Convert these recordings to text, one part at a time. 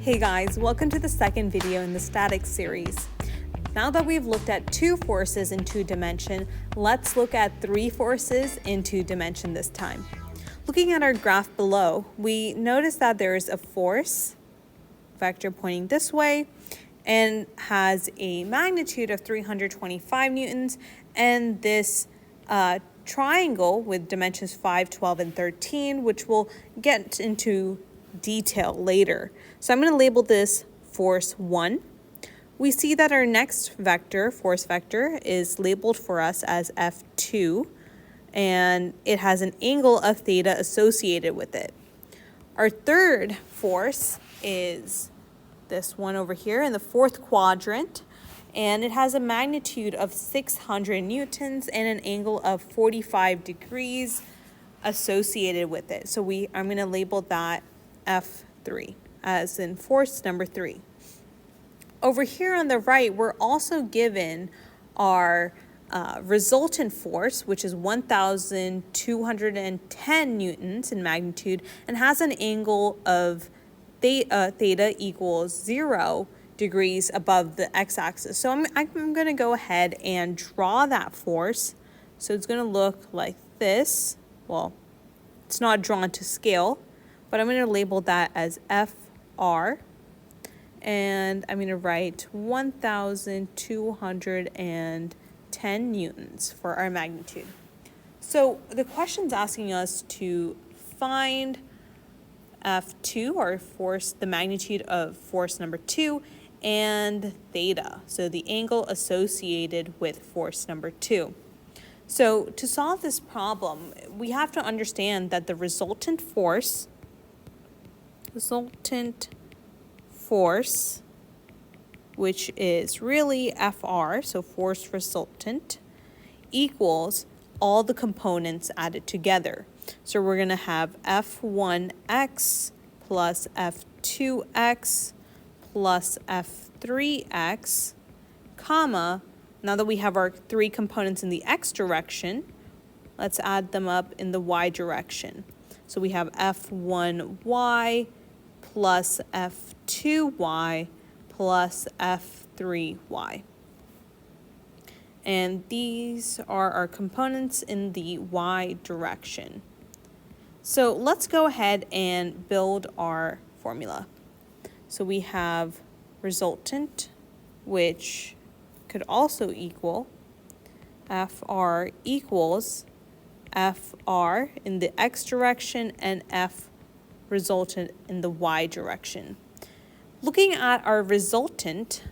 Hey guys, welcome to the second video in the statics series. Now that we've looked at two forces in two dimension, let's look at three forces in two dimension this time. Looking at our graph below, we notice that there is a force vector pointing this way and has a magnitude of 325 newtons, and this triangle with dimensions 5, 12, and 13, which we'll get into detail later. So I'm going to label this force 1. We see that our next vector, force vector, is labeled for us as F2, and it has an angle of theta associated with it. Our third force is this one over here in the fourth quadrant, and it has a magnitude of 600 newtons and an angle of 45 degrees associated with it. So I'm going to label that F3, as in force number 3. Over here on the right, we're also given our resultant force, which is 1,210 newtons in magnitude and has an angle of theta equals 0 degrees above the x-axis. So I'm going to go ahead and draw that force. So it's going to look like this. Well, it's not drawn to scale, but I'm going to label that as FR, and I'm going to write 1,210 newtons for our magnitude. So the question's asking us to find F2, or force, the magnitude of force number 2, and theta, so the angle associated with force number 2. So to solve this problem, we have to understand that the resultant force, which is really FR, so force resultant, equals all the components added together. So we're going to have F1x plus F2x plus F3x, comma, now that we have our three components in the x direction, let's add them up in the y direction. So we have F1y plus F2y plus F3y. And these are our components in the y direction. So let's go ahead and build our formula. So we have resultant, which could also equal FR equals FR in the x direction and F resultant in the y direction. Looking at our resultant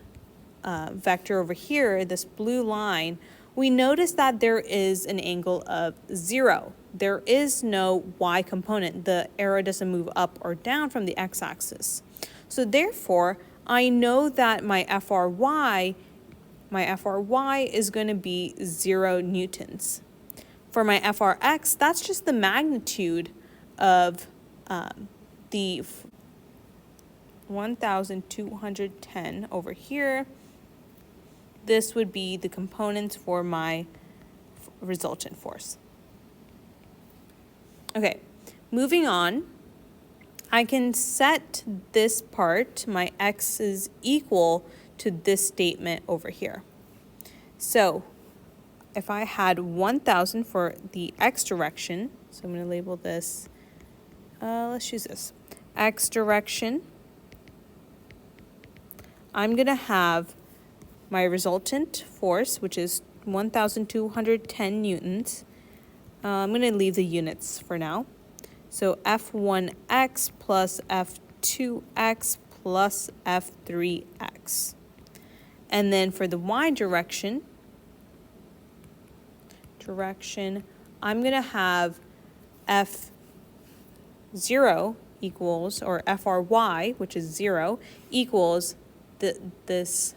vector over here, this blue line, we notice that there is an angle of 0. There is no y component. The arrow doesn't move up or down from the x-axis. So therefore, I know that my FRY is going to be 0 newtons. For my FRX, that's just the magnitude of the 1,210 over here. This would be the components for my resultant force. Okay, moving on, I can set this part, my x is equal to this statement over here. So if I had 1,000 for the x direction, so I'm going to label this, let's use this, x direction, I'm going to have my resultant force, which is 1,210 newtons. I'm going to leave the units for now. So F1x plus F2x plus F3x. And then for the y direction, I'm going to have F0 equals, or FRY, which is 0, equals this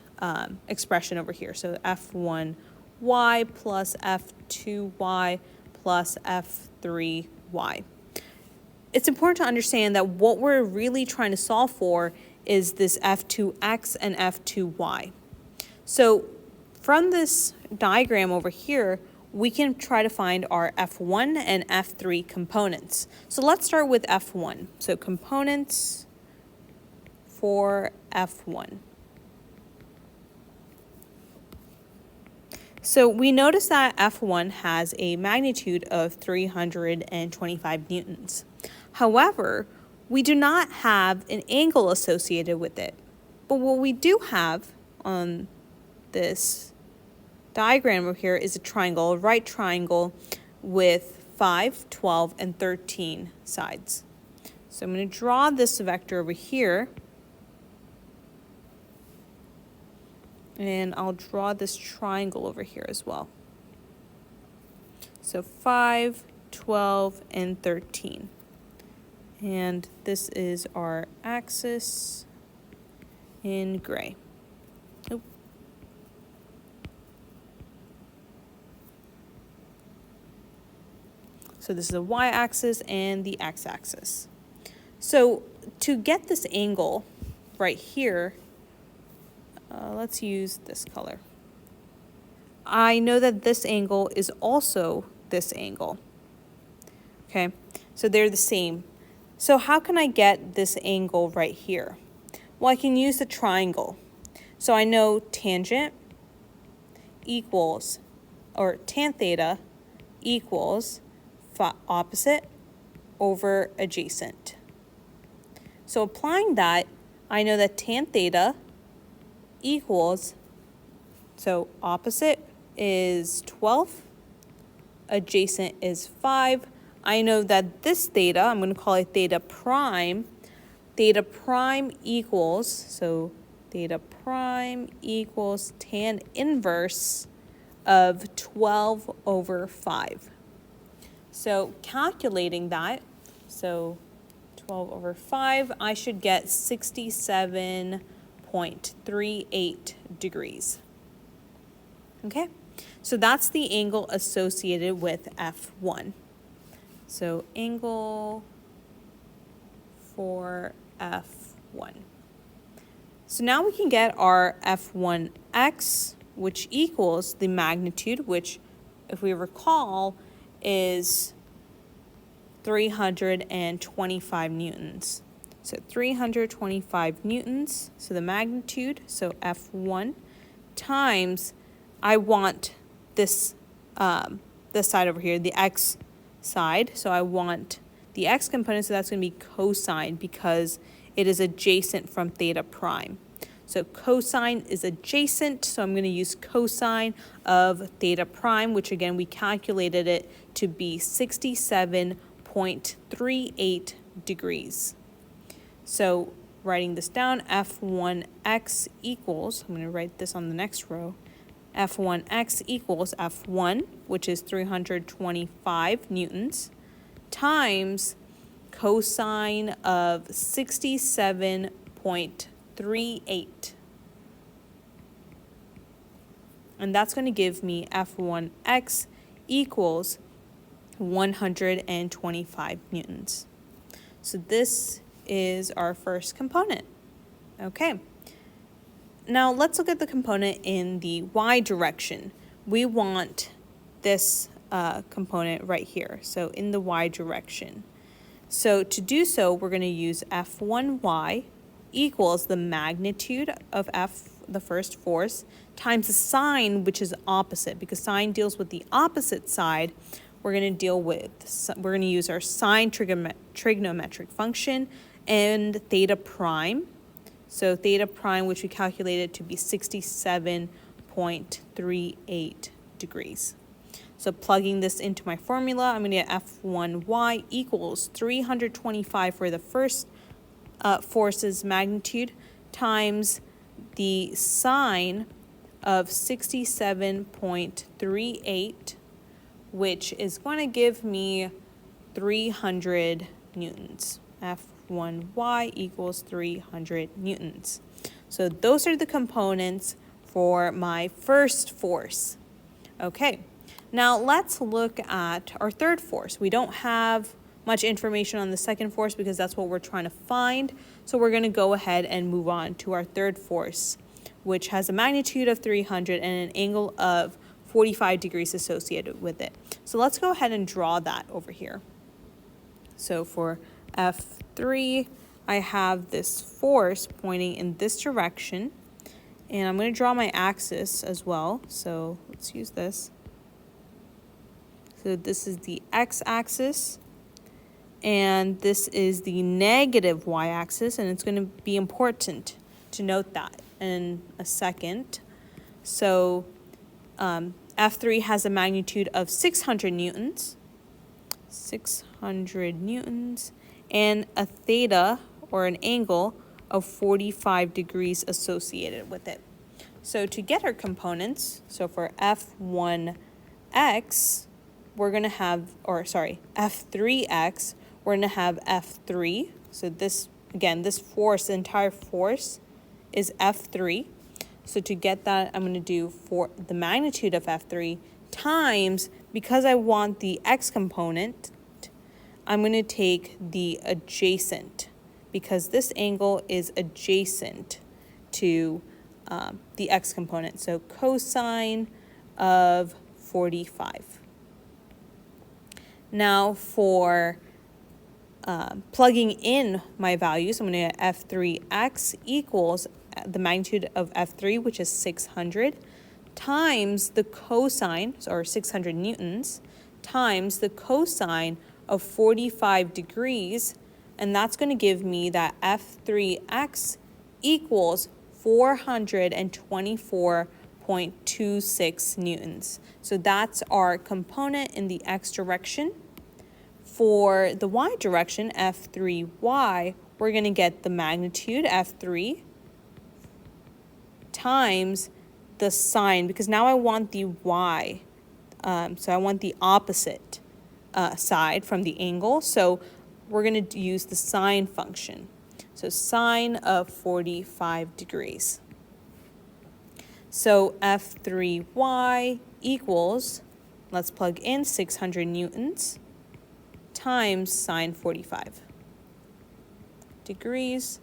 expression over here. So F1y plus F2y plus F3y. It's important to understand that what we're really trying to solve for is this F2x and F2y. So from this diagram over here, we can try to find our F1 and F3 components. So let's start with F1. So components for F1. So we notice that F1 has a magnitude of 325 newtons. However, we do not have an angle associated with it. But what we do have on this diagram over here is a triangle, a right triangle with 5, 12, and 13 sides. So I'm going to draw this vector over here. And I'll draw this triangle over here as well. So 5, 12, and 13. And this is our axis in gray. Oop. So this is the y-axis and the x-axis. So to get this angle right here, let's use this color. I know that this angle is also this angle. Okay, so they're the same. So how can I get this angle right here? Well, I can use the triangle. So I know tangent equals, or tan theta equals opposite over adjacent. So applying that, I know that tan theta equals, so opposite is 12, adjacent is 5. I know that this theta, I'm going to call it theta prime equals, so theta prime equals tan inverse of 12 over 5. So calculating that, so 12 over 5, I should get 67.38 degrees. Okay, so that's the angle associated with F1. So angle for F1. So now we can get our F1x, which equals the magnitude, which, if we recall, is 325 newtons. So 325 newtons, so the magnitude, so F1 times, I want this, this side over here, the x side, so I want the x component, so that's going to be cosine because it is adjacent from theta prime. So cosine is adjacent, so I'm going to use cosine of theta prime, which again we calculated it to be 67.38 degrees. So writing this down, F1x equals, I'm going to write this on the next row, F1x equals F1, which is 325 newtons, times cosine of 67.38. And that's going to give me F1x equals 125 newtons. So this is our first component. Okay. Now let's look at the component in the y direction. We want this component right here, so in the y direction. So to do so, we're going to use F1y equals the magnitude of F, the first force, times the sign, which is opposite, because sine deals with the opposite side. We're going to use our sine trigonometric function and theta prime. So theta prime, which we calculated to be 67.38 degrees. So plugging this into my formula, I'm going to get F1y equals 325 for the first force's magnitude times the sine of 67.38, which is going to give me 300 newtons. F1y equals 300 newtons. So those are the components for my first force. Okay, now let's look at our third force. We don't have much information on the second force because that's what we're trying to find. So we're going to go ahead and move on to our third force, which has a magnitude of 300 and an angle of 45 degrees associated with it. So let's go ahead and draw that over here. So for F3, I have this force pointing in this direction, and I'm going to draw my axis as well. So let's use this. So this is the x-axis, and this is the negative y-axis, and it's going to be important to note that in a second. So F3 has a magnitude of 600 newtons, 600 newtons, and a theta, or an angle, of 45 degrees associated with it. So to get our components, so for F1x, we're going to have, F3x, we're going to have F3. So this, again, this force, the entire force is F3. So to get that, I'm going to do for the magnitude of F3 times, because I want the x component, I'm going to take the adjacent, because this angle is adjacent to the x component. So cosine of 45. Now for plugging in my values, I'm going to get F3x equals the magnitude of F3, which is 600, times the cosine, or 600 newtons, times the cosine of 45 degrees, and that's going to give me that F3x equals 424.26 newtons. So that's our component in the x direction. For the y direction, F3y, we're going to get the magnitude, F3, times the sine, because now I want the y. So I want the opposite side from the angle. So we're going to use the sine function. So sine of 45 degrees. So F3y equals, let's plug in 600 newtons times sine 45 degrees.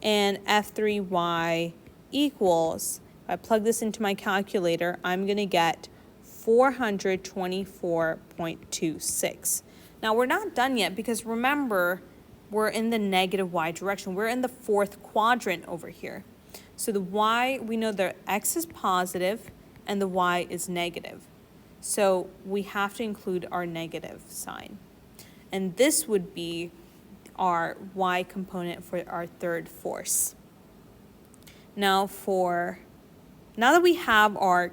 And F3y equals, if I plug this into my calculator, I'm going to get 424.26. Now we're not done yet, because remember, we're in the negative y direction. We're in the fourth quadrant over here. So the y, we know the x is positive and the y is negative. So we have to include our negative sign. And this would be our y component for our third force. Now that we have our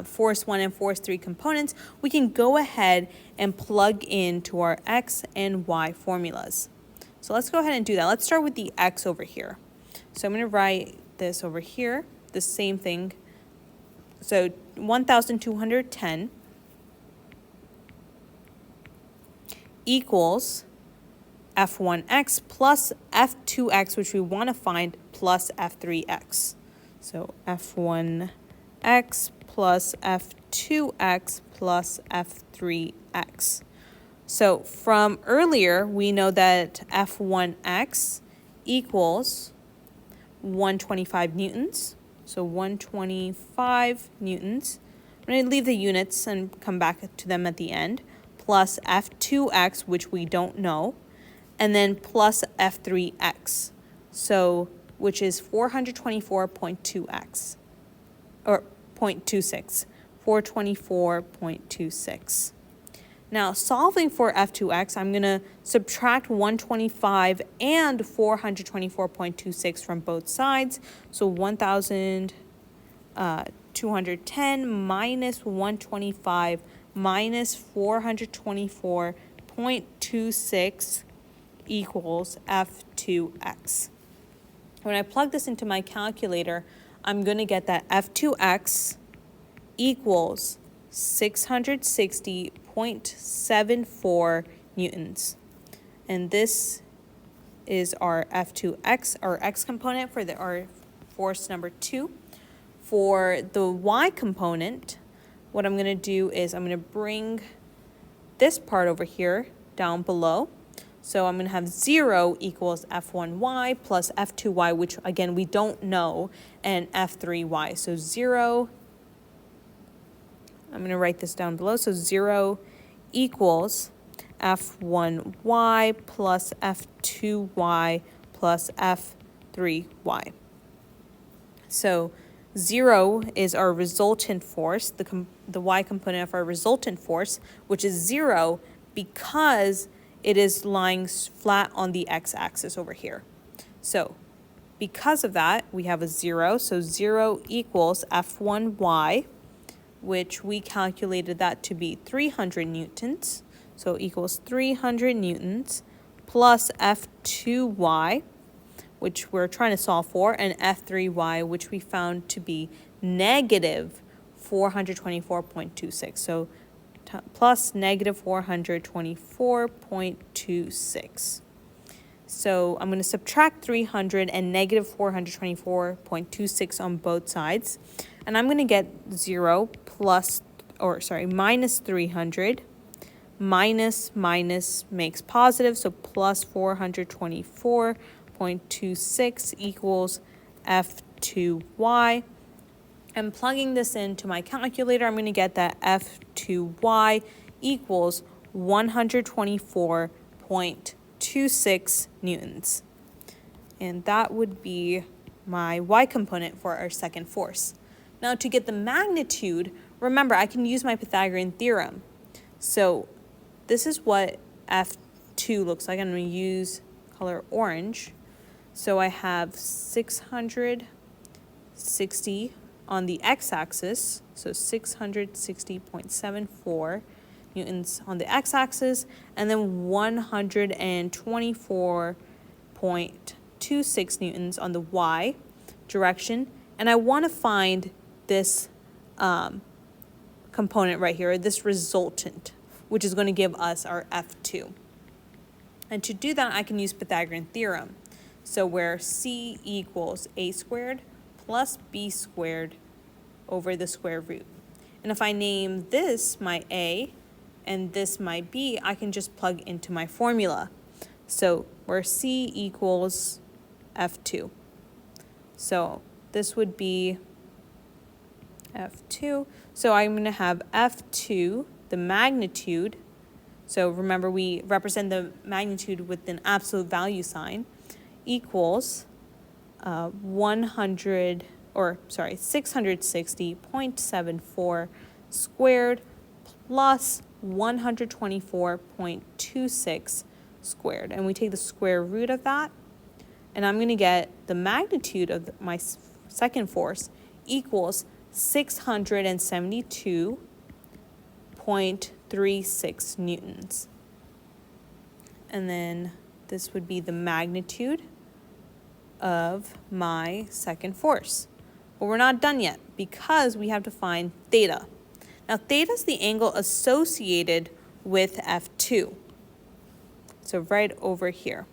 force 1 and force 3 components, we can go ahead and plug into our x and y formulas. So let's go ahead and do that. Let's start with the x over here. So I'm going to write this over here, the same thing. So 1,210 equals F1x plus F2x, which we want to find, plus F3x. So F1x plus F2x plus F3x. So from earlier, we know that F1x equals 125 newtons. So 125 newtons. I'm going to leave the units and come back to them at the end. Plus F2x, which we don't know. And then plus F3x. So, which is 424.2x. Or 0.26. 424.26. Now, solving for F2x, I'm going to subtract 125 and 424.26 from both sides. So 1,210 minus 125 minus 424.26 equals F2x. When I plug this into my calculator, I'm going to get that F2x equals 660.74 newtons. And this is our F2x, our x component for our force number 2. For the y component, what I'm going to do is I'm going to bring this part over here down below. So I'm going to have 0 equals F1y plus F2y, which again we don't know, and F3y. So 0, I'm going to write this down below. So 0 equals F1y plus F2y plus F3y. So 0 is our resultant force, the y component of our resultant force, which is 0 because it is lying flat on the x-axis over here. So because of that, we have a 0. So 0 equals F1y, which we calculated that to be 300 newtons. So equals 300 newtons plus F2y, which we're trying to solve for, and F3y, which we found to be negative 424.26. So plus negative 424.26. So I'm going to subtract 300 and negative 424.26 on both sides. And I'm going to get minus 300. Minus makes positive, so plus 424.26 equals F2y. And plugging this into my calculator, I'm going to get that F2y equals 124.26 newtons. And that would be my y component for our second force. Now to get the magnitude, remember I can use my Pythagorean theorem. So this is what F2 looks like. I'm going to use color orange. So I have 660 on the x-axis, so 660.74 newtons on the x-axis, and then 124.26 newtons on the y direction. And I want to find this component right here, this resultant, which is going to give us our F2. And to do that, I can use Pythagorean theorem. So where C equals a squared plus b squared over the square root. And if I name this my a and this my b, I can just plug into my formula. So where C equals F2. So this would be F2. So I'm going to have F2, the magnitude. So remember, we represent the magnitude with an absolute value sign, equals 660.74 squared plus 124.26 squared. And we take the square root of that, and I'm going to get the magnitude of my second force equals 672.36 newtons. And then this would be the magnitude of my second force. But we're not done yet because we have to find theta. Now theta is the angle associated with F2. So right over here.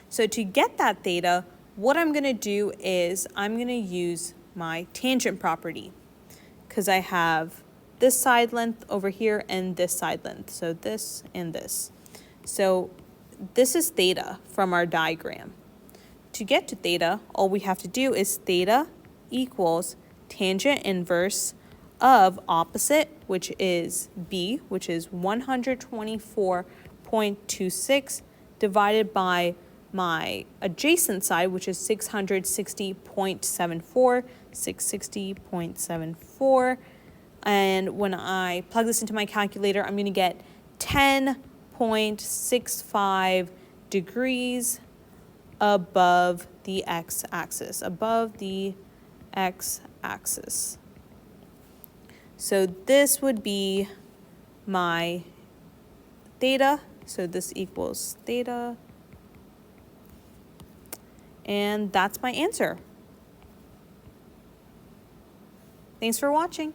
So to get that theta, what I'm going to do is I'm going to use my tangent property, because I have this side length over here and this side length. So this and this. So this is theta from our diagram. To get to theta, all we have to do is theta equals tangent inverse of opposite, which is b, which is 124.26, divided by my adjacent side, which is 660.74, 660.74. And when I plug this into my calculator, I'm going to get 10.65 degrees above the x-axis, So this would be my theta. So this equals theta. And that's my answer. Thanks for watching.